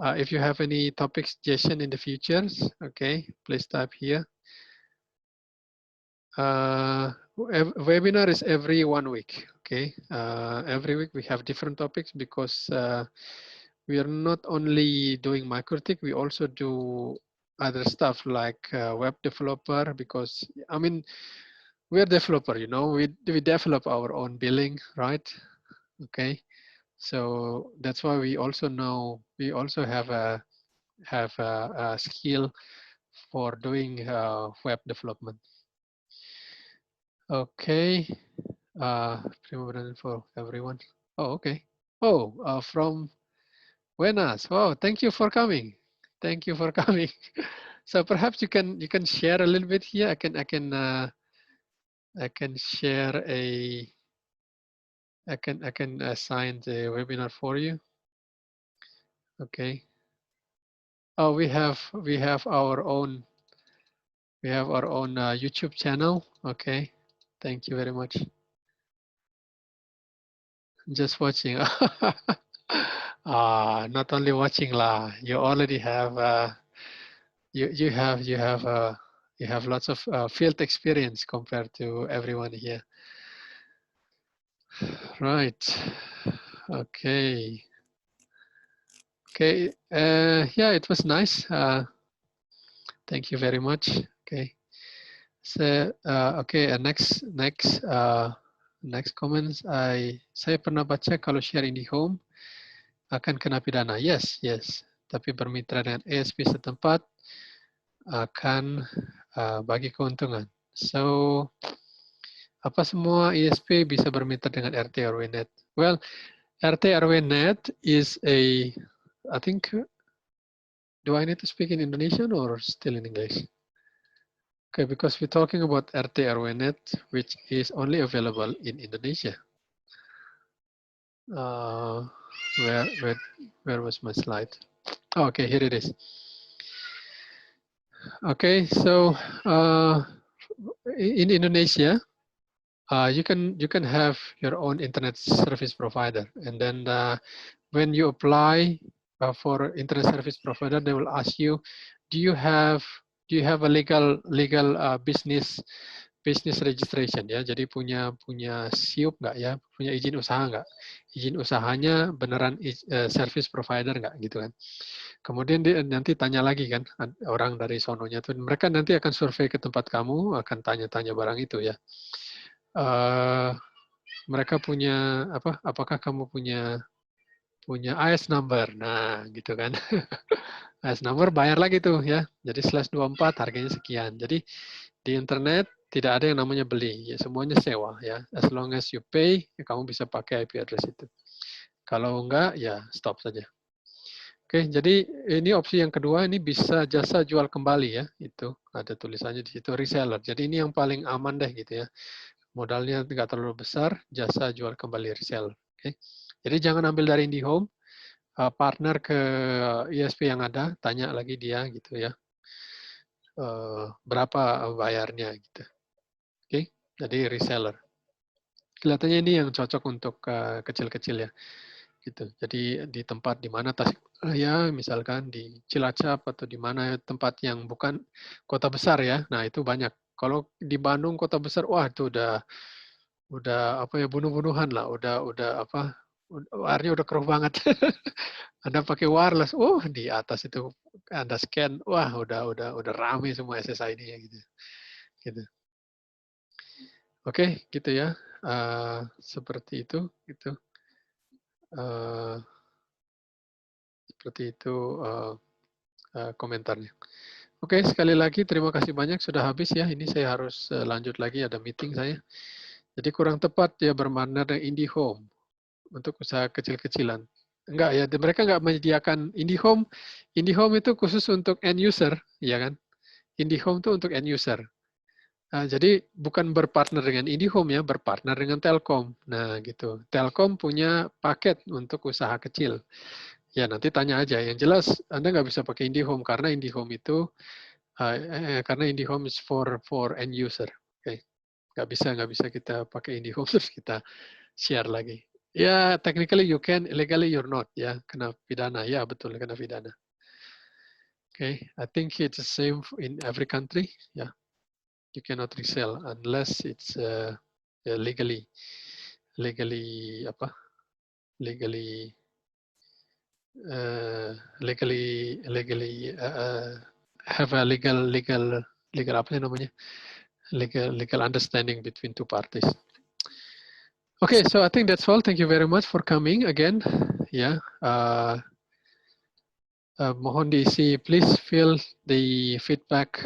[SPEAKER 1] If you have any topic suggestion in the futures, okay, please type here. Webinar is every 1 week, okay? Every week we have different topics because we are not only doing MikroTik, we also do other stuff like web developer because, I mean, we're developer, you know, we develop our own billing, right? Okay. So that's why we also have a skill for doing web development. Okay, for everyone. Oh, okay. Oh, from Buenas. Oh, thank you for coming. Thank you for coming. So perhaps you can share a little bit here. I can share I can assign the webinar for you. Okay. Oh, we have our own YouTube channel. Okay. Thank you very much. Just watching. Not only watching lah. You already have you have lots of field experience compared to everyone here. Right. Okay. Okay. Yeah, it was nice. Thank you very much. Okay. Okay, next comments. Saya pernah baca kalau share IndiHome akan kena pidana. Yes. Tapi bermitra dengan ISP setempat akan bagi keuntungan. So, apa semua ISP bisa bermitra dengan RT RW Net? Well, RT RW Net is I think, do I need to speak in Indonesian or still in English? Okay, because we're talking about RT RW Net, which is only available in Indonesia. Where was my slide? Oh, okay, here it is. Okay, so in Indonesia, you can have your own internet service provider, and then when you apply for internet service provider, they will ask you, do you have a legal business registration, ya? Jadi punya SIUP nggak, ya? Punya izin usaha nggak? Izin usahanya beneran service provider nggak, gitu kan? Kemudian dia nanti tanya lagi kan, orang dari sononya tuh, mereka nanti akan survei ke tempat kamu, akan tanya-tanya barang itu, ya. Mereka punya apa? Apakah kamu punya IS number? Nah, gitu kan. IS number bayar lagi tuh, ya. Jadi /24 harganya sekian. Jadi di internet tidak ada yang namanya beli, ya semuanya sewa, ya. As long as you pay, ya kamu bisa pakai IP address itu. Kalau enggak, ya stop saja. Oke, jadi ini opsi yang kedua, ini bisa jasa jual kembali, ya. Itu ada tulisannya di situ reseller. Jadi ini yang paling aman deh, gitu ya. Modalnya tidak terlalu besar, jasa jual kembali reseller. Oke. Jadi jangan ambil dari IndiHome, partner ke ISP yang ada, tanya lagi dia, gitu ya. Berapa bayarnya, gitu. Oke, jadi reseller. Kelihatannya ini yang cocok untuk kecil-kecil, ya. Gitu. Jadi di tempat di mana Tasikmalaya, misalkan di Cilacap atau di mana tempat yang bukan kota besar, ya. Nah, itu banyak. Kalau di Bandung kota besar, wah itu udah apa ya, bunuh-bunuhan lah, udah apa, warnya udah keruh banget. Anda pakai wireless, di atas itu Anda scan, wah udah rame semua SSID nya gitu. Gitu. Oke, gitu ya. Seperti itu, gitu. Seperti itu komentarnya. Oke, sekali lagi terima kasih banyak, sudah habis ya. Ini saya harus lanjut lagi, ada meeting saya. Jadi kurang tepat ya bermakna dengan IndiHome untuk usaha kecil-kecilan. Enggak ya, mereka enggak menyediakan IndiHome. IndiHome itu khusus untuk end user, ya kan? IndiHome itu untuk end user. Jadi bukan berpartner dengan IndiHome, ya, berpartner dengan Telkom. Nah gitu. Telkom punya paket untuk usaha kecil. Ya nanti tanya aja. Yang jelas Anda nggak bisa pakai IndiHome karena IndiHome itu karena IndiHome is for end user. Oke. Nggak bisa kita pakai IndiHome terus kita share lagi. Ya, technically you can, legally you're not. Ya, kena pidana. Ya, betul, kena pidana. Okay, I think it's the same in every country. Ya, you cannot resell unless it's legally apa? Legally have a legal apa namanya? Legal understanding between two parties. Okay, so I think that's all. Thank you very much for coming again. Yeah. Mohon diisi, please fill the feedback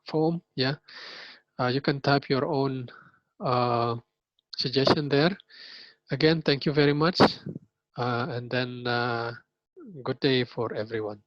[SPEAKER 1] form. Yeah. You can type your own suggestion there. Again, thank you very much. And then good day for everyone.